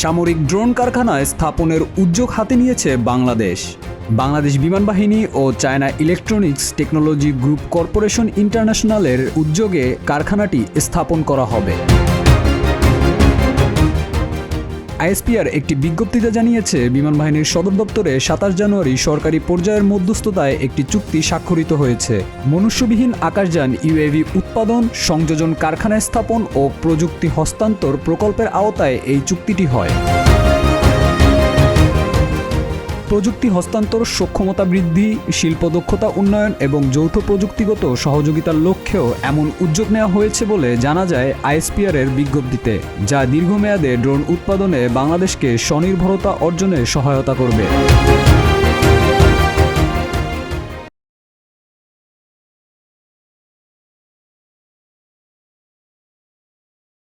সামরিক ড্রোন কারখানা স্থাপনের উদ্যোগ হাতে নিয়েছে বাংলাদেশ। বাংলাদেশ বিমান বাহিনী ও China electronics technology group corporation ইন্টারন্যাশনালের উদ্যোগে কারখানাটি স্থাপন করা হবে। আইএসপিআর একটি বিজ্ঞপ্তিতে জানিয়েছে, বিমান বাহিনীর সদর দপ্তরে ২৭ জানুয়ারি সরকারি পর্যায়ের মধ্যস্থতায় একটি চুক্তি স্বাক্ষরিত হয়েছে। মনুষ্যবিহীন আকাশযান ইউএভি উৎপাদন, সংযোজন, কারখানা স্থাপন ও প্রযুক্তি হস্তান্তর প্রকল্পের আওতায় এই চুক্তিটি হয়। প্রযুক্তি হস্তান্তর, সক্ষমতা বৃদ্ধি, শিল্প দক্ষতা উন্নয়ন এবং যৌথ প্রযুক্তিগত সহযোগিতার লক্ষ্যেও এমন উদ্যোগ নেওয়া হয়েছে বলে জানা যায় আইএসপিআর-এর বিজ্ঞপ্তিতে, যা দীর্ঘমেয়াদে ড্রোন উৎপাদনে বাংলাদেশকে স্বনির্ভরতা অর্জনে সহায়তা করবে।